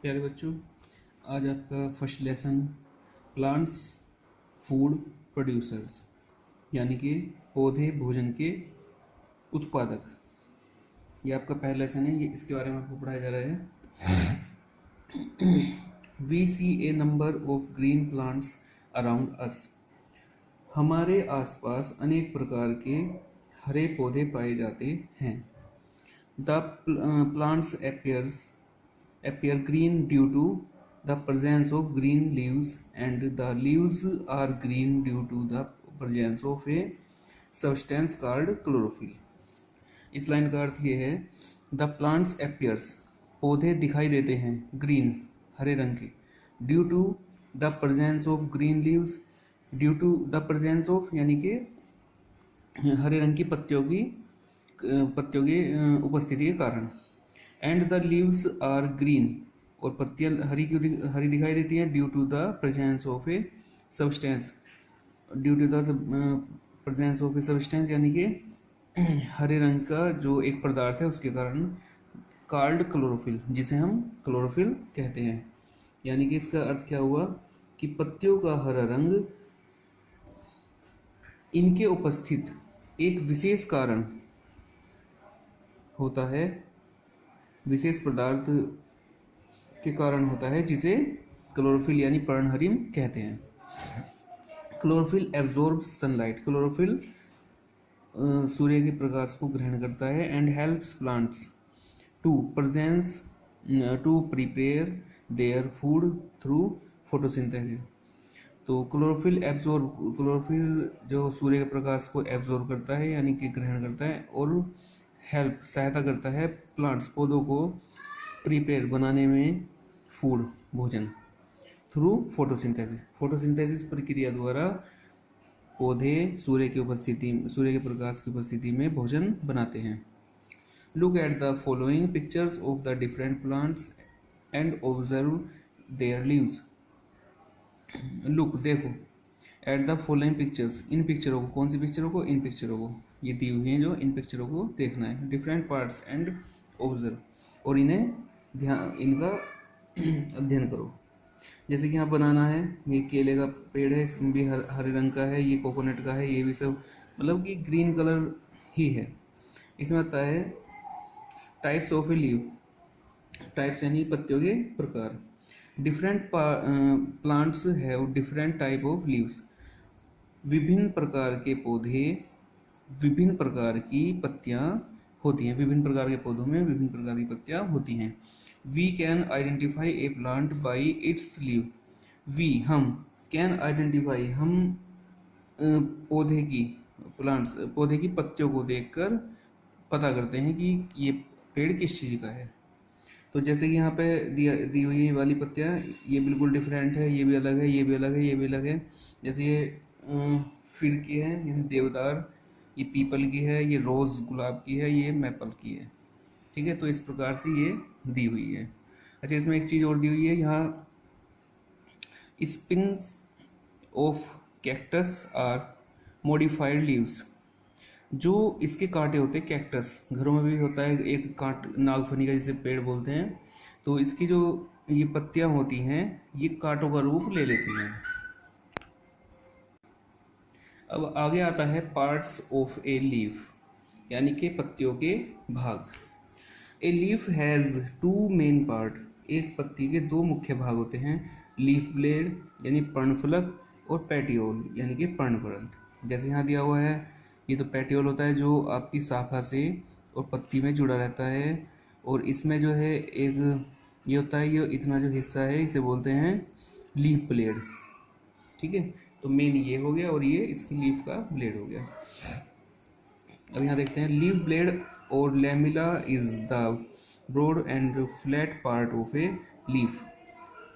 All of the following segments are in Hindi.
प्यारे बच्चों, आज आपका first lesson plants food producers यानी कि पौधे भोजन के उत्पादक। ये आपका पहला लेसन है। ये इसके बारे में आपको पढ़ाया जा रहा है। We see a number of green plants around us. हमारे आसपास अनेक प्रकार के हरे पौधे पाए जाते हैं। The plants appear green due to the presence of green leaves, and the leaves are green due to the presence of a substance called chlorophyll। इस लाइन का अर्थ ये है, द प्लांट्स appears पौधे दिखाई देते हैं, ग्रीन हरे रंग के, due to the presence of green leaves, due to the presence of यानी कि हरे रंग की पत्तियों की उपस्थिति के कारण। And the leaves are green और पत्तियां हरी दिखाई देती हैं, due to the presence of a substance, due to the presence of a substance यानी कि हरे रंग का जो एक पदार्थ है उसके कारण, कॉल्ड क्लोरोफिल, जिसे हम क्लोरोफिल कहते हैं। यानी कि इसका अर्थ क्या हुआ कि पत्तियों का हरा रंग इनके उपस्थित एक विशेष कारण होता है, विशेष पदार्थ के कारण होता है, जिसे क्लोरोफिल यानी पर्णहरिम कहते हैं। Chlorophyll absorbs sunlight. क्लोरोफिल सूर्य के प्रकाश को ग्रहण करता है। And helps plants to prepare their food through photosynthesis. तो क्लोरोफिल जो सूर्य के प्रकाश को एब्जॉर्ब करता है यानी कि ग्रहण करता है, और हेल्प सहायता करता है प्लांट्स पौधों को प्रिपेयर बनाने में फूड भोजन, थ्रू फोटोसिंथेसिस। फोटोसिंथेसिस प्रक्रिया द्वारा पौधे सूर्य के प्रकाश की उपस्थिति में भोजन बनाते हैं। Look at the following pictures of the different plants and observe there leaves. Look देखो, at the following pictures in पिक्चरों को, कौन सी पिक्चरों को? इन पिक्चरों को, ये दी हुई हैं जो, इन पिक्चरों को देखना है। डिफरेंट पार्ट्स एंड ऑब्जर्व, और इनका अध्ययन करो। जैसे कि यहाँ बनाना है, ये केले का पेड़ है, इसमें भी हरे रंग का है, ये कोकोनट का है, ये भी सब मतलब कि ग्रीन कलर ही है। इसमें आता है types of A leave, types यानी पत्तियों के प्रकार। Different plants have different type of leaves. विभिन्न प्रकार के पौधे, विभिन्न प्रकार की पत्तियां होती हैं। विभिन्न प्रकार के पौधों में विभिन्न प्रकार की पत्तियां होती हैं। We can identify a plant by its leaf. We हम, कैन आइडेंटिफाई हम पौधे की पत्तियों को देखकर पता करते हैं कि ये पेड़ किस चीज़ का है। तो जैसे कि यहाँ पे दी हुई वाली पत्तियाँ, ये बिल्कुल डिफरेंट है, ये भी अलग है, ये भी अलग है, ये भी अलग है। जैसे ये फिर की है, ये देवदार, ये पीपल की है, ये रोज़ गुलाब की है, ये मैपल की है। ठीक है, तो इस प्रकार से ये दी हुई है। अच्छा, इसमें एक चीज़ और दी हुई है, यहाँ spines of cactus are modified leaves. जो इसके कांटे होते हैं, कैक्टस घरों में भी होता है, एक नागफनी का जिसे पेड़ बोलते हैं, तो इसकी जो ये पत्तियां होती हैं ये कांटों का रूप ले लेती हैं। अब आगे आता है पार्ट्स ऑफ ए लीफ, यानी कि पत्तियों के भाग। A leaf has two main part. एक पत्ती के दो मुख्य भाग होते हैं, लीफ ब्लेड यानी पर्णफलक, और पेटियोल यानी कि पर्णपरंत। जैसे यहाँ दिया हुआ है, ये तो पेटियोल होता है जो आपकी शाखा से और पत्ती में जुड़ा रहता है, और इसमें जो है एक ये होता है, ये इतना जो हिस्सा है इसे बोलते हैं लीफ ब्लेड। ठीक है, तो मेन ये हो गया और ये इसकी लीफ का ब्लेड हो गया। अब यहाँ देखते हैं, लीफ ब्लेड और lamina is the broad and flat part of a leaf.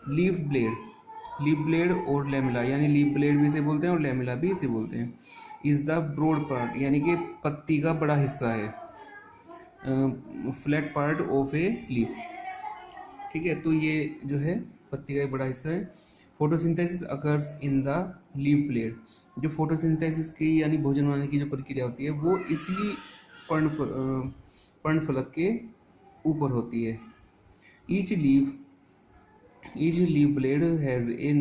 Leaf blade और लैमिला, यानी लीफ ब्लेड भी इसे बोलते हैं और लैमिला भी इसे बोलते हैं। इज द ब्रॉड पार्ट यानी कि पत्ती का बड़ा हिस्सा है, flat part of a leaf. ठीक है, तो ये जो है पत्ती का एक बड़ा हिस्सा है। Photosynthesis occurs in the leaf blade. जो फोटोसिंथेसिस की यानी भोजन बनाने की जो प्रक्रिया होती है वो इसी पर्णफलक के ऊपर होती है। Each leaf Each leaf blade has a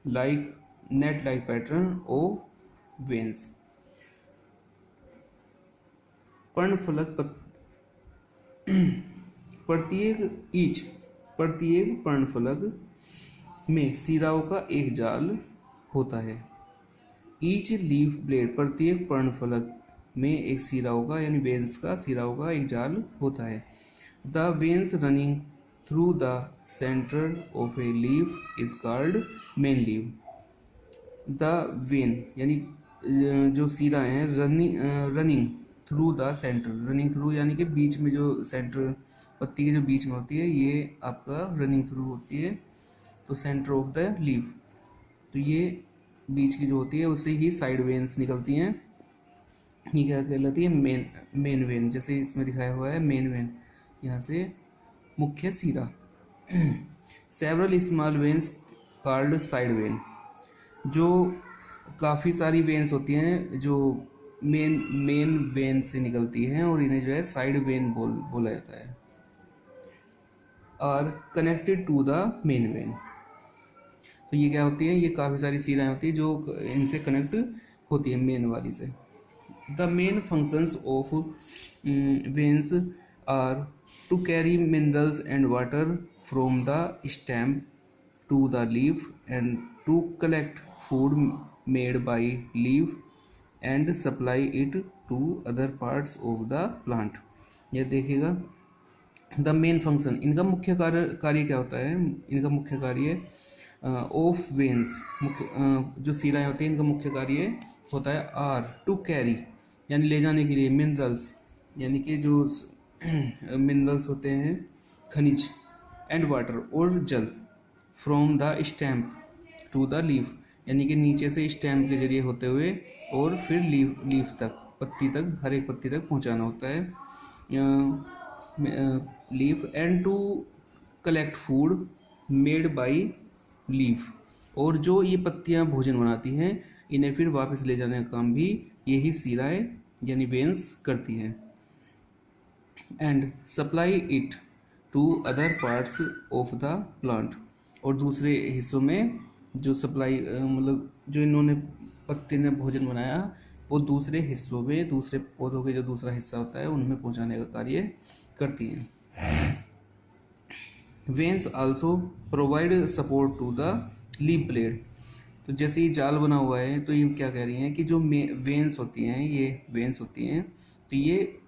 net-like pattern of veins. पर्णफलक प्रत्येक पर्णफलक में सिराओं का एक जाल होता है। ईच लीफ ब्लेड, प्रत्येक पर्णफलक में एक सिराओं का यानी वेन्स का सिराओं का एक जाल होता है। The veins running through the centre of a leaf is called main leaf. The when यानी जो सिराएं हैं running through the centre, running through यानी कि बीच में जो सेंटर पत्ती के जो बीच में होती है ये आपका रनिंग थ्रू होती है, तो सेंटर ऑफ द लीफ, तो ये बीच की जो होती है उससे ही साइड वेन्स निकलती हैं, ये क्या कहलाती है मेन वेन, जैसे इसमें दिखाया हुआ है मेन वेन, यहाँ से मुख्य सिरा। Several small veins called side when, जो काफ़ी सारी वेन्स होती हैं जो मेन वेन से निकलती हैं और इन्हें जो है साइड वेन बोला जाता है, are connected to the main vein. तो ये क्या होती है, ये काफ़ी सारी सिराएं होती है जो इनसे कनेक्ट होती है मेन वाली से। The main functions of veins are to carry minerals and water from the stem to the leaf and to collect food made by leaf and supply it to other parts of the plant. यह देखिएगा द मेन फंक्शन, इनका मुख्य कार्य क्या होता है, इनका मुख्य कार्य ऑफ वेन्स, जो सिराएं होती हैं इनका मुख्य कार्य होता है आर टू कैरी यानी ले जाने के लिए, मिनरल्स यानी कि जो मिनरल्स होते हैं खनिज, एंड वाटर और जल, from the stem to the leaf यानी कि नीचे से स्टेम के जरिए होते हुए और फिर लीफ तक, पत्ती तक, हर एक पत्ती तक पहुंचाना होता है leaf, and to collect food made by leaf, और जो ये पत्तियां भोजन बनाती हैं इन्हें फिर वापस ले जाने का काम भी यही सिराएं यानी वेन्स करती हैं, and supply it to other parts of the plant, और दूसरे हिस्सों में जो सप्लाई मतलब जो इन्होंने पत्ते ने भोजन बनाया वो दूसरे हिस्सों में, दूसरे पौधों के जो दूसरा हिस्सा होता है उनमें पहुंचाने का कार्य करती हैं। Veins also provide support to the leaf blade, तो जैसे ये जाल बना हुआ है तो ये क्या कह रही हैं कि जो वेन्स होती हैं, ये वेन्स होती हैं तो ये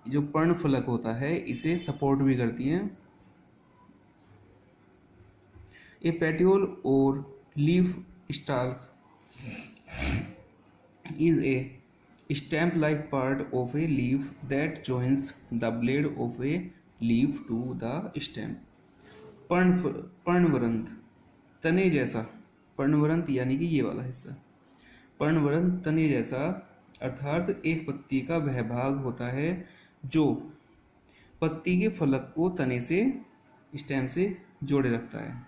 जो पर्णफलक होता है इसे सपोर्ट भी करती हैं। ए पेटियोल और leaf stalk is a stamp-like part of a leaf that joins the blade of a leaf to the stem. पर्णवरंत, तने जैसा, पर्णवरंत यानी कि ये वाला हिस्सा, पर्णवरंत तने जैसा अर्थात एक पत्ती का वह भाग होता है जो पत्ती के फलक को तने से, स्टेम से जोड़े रखता है।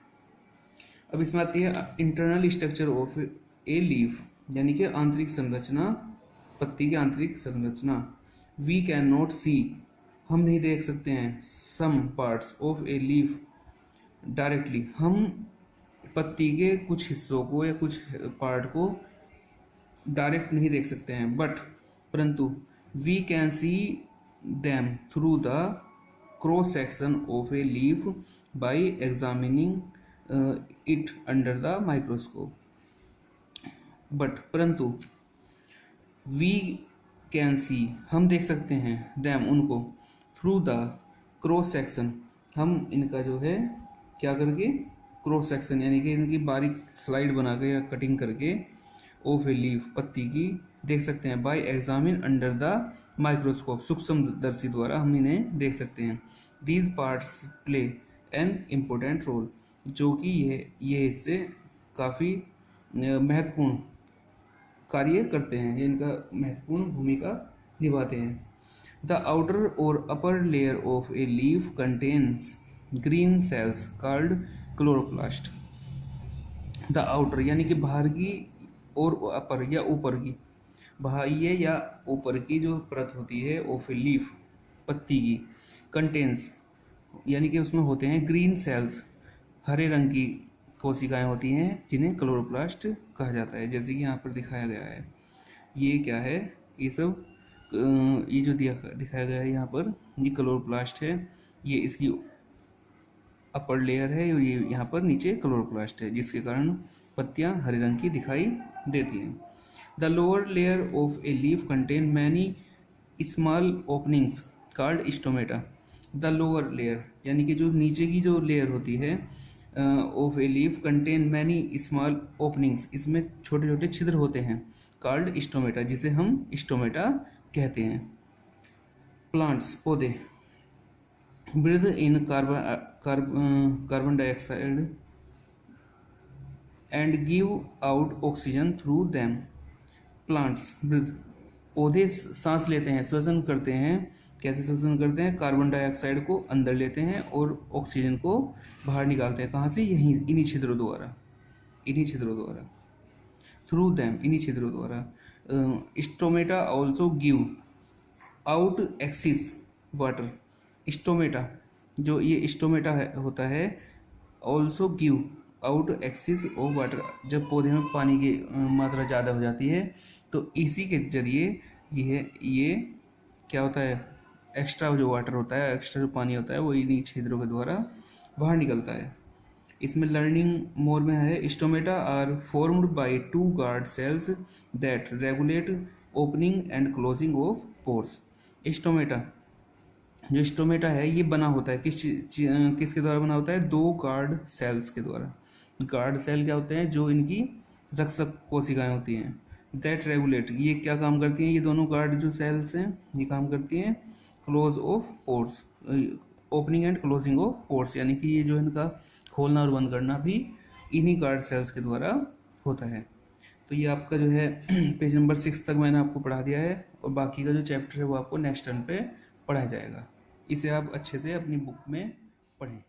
अब इसमें आती है internal structure of a leaf यानी कि आंतरिक संरचना, पत्ती की आंतरिक संरचना। वी कैन नॉट सी, हम नहीं देख सकते हैं, some parts of a leaf directly, हम पत्ती के कुछ हिस्सों को या कुछ पार्ट को डायरेक्ट नहीं देख सकते हैं, बट परंतु we can see them through the cross section of a leaf by examining it under the microscope. But परंतु वी कैन सी, हम देख सकते हैं, दैम उनको, थ्रू द क्रॉस सेक्शन, हम इनका जो है क्या करके क्रॉस सेक्शन यानी कि इनकी बारीक स्लाइड बना के या कटिंग करके ऑफ ए लीफ, पत्ती की देख सकते हैं, by examine under the microscope, सूक्ष्मदर्शी द्वारा हम इन्हें देख सकते हैं। These parts play an important role, जो कि ये हिस्से काफ़ी महत्वपूर्ण कार्य करते हैं, ये इनका महत्वपूर्ण भूमिका निभाते हैं। द आउटर और upper layer of a leaf contains green cells called chloroplast. The outer यानी कि बाहर की और अपर या ऊपर की, बाह्य या ऊपर की जो परत होती है ऑफ ए लीफ, पत्ती की, कंटेन्स यानी कि उसमें होते हैं ग्रीन सेल्स, हरे रंग की कोशिकाएं होती हैं जिन्हें क्लोरोप्लास्ट कहा जाता है, जैसे कि यहाँ पर दिखाया गया है। ये क्या है, ये सब ये जो दिखाया गया है यहाँ पर, ये क्लोरोप्लास्ट है। ये इसकी अपर लेयर है और ये यहाँ पर नीचे क्लोरोप्लास्ट है, जिसके कारण पत्तियाँ हरे रंग की दिखाई देती हैं। The lower layer of a leaf contain many small openings called stomata. The lower layer यानी कि जो नीचे की जो लेयर होती है of a leaf contain many small openings, इसमें छोटे छोटे छिद्र होते हैं, कॉल्ड स्टोमेटा, जिसे हम स्टोमेटा कहते हैं। प्लांट्स पौधे breathe in carbon dioxide and give out oxygen through them. Plants breathe, पौधे सांस लेते हैं, श्वसन करते हैं। कैसे श्वसन करते हैं? कार्बन डाइऑक्साइड को अंदर लेते हैं और ऑक्सीजन को बाहर निकालते हैं। कहाँ से? यहीं इन्हीं छिद्रों द्वारा, इन्हीं छिद्रों द्वारा, थ्रू दैम, इन्हीं छिद्रों द्वारा। Stomata also give out axis water. Stomata, जो ये स्टोमेटा होता है, also give out axis of water, जब पौधे में पानी की मात्रा ज़्यादा हो जाती है तो इसी के जरिए ये क्या होता है, एक्स्ट्रा जो वाटर होता है, एक्स्ट्रा जो पानी होता है, वो इन्हीं छिद्रों के द्वारा बाहर निकलता है। इसमें लर्निंग मोर में है, stomata are formed by 2 guard cells that regulate opening and closing of pores. Stomata, जो स्टोमेटा है ये बना होता है किसके द्वारा बना होता है? 2 गार्ड सेल्स के द्वारा। गार्ड सेल क्या होते हैं? जो इनकी रक्षक कोशिकाएं होती हैं। दैट रेगुलेट, ये क्या काम करती हैं? ये दोनों गार्ड जो सेल्स हैं ये काम करती हैं close of pores, opening and closing of pores, यानी कि ये जो इनका खोलना और बंद करना भी इन्हीं गार्ड सेल्स के द्वारा होता है। तो ये आपका जो है पेज नंबर 6 तक मैंने आपको पढ़ा दिया है, और बाकी का जो चैप्टर है वो आपको नेक्स्ट टर्न पे पढ़ाया जाएगा। इसे आप अच्छे से अपनी बुक में पढ़ें।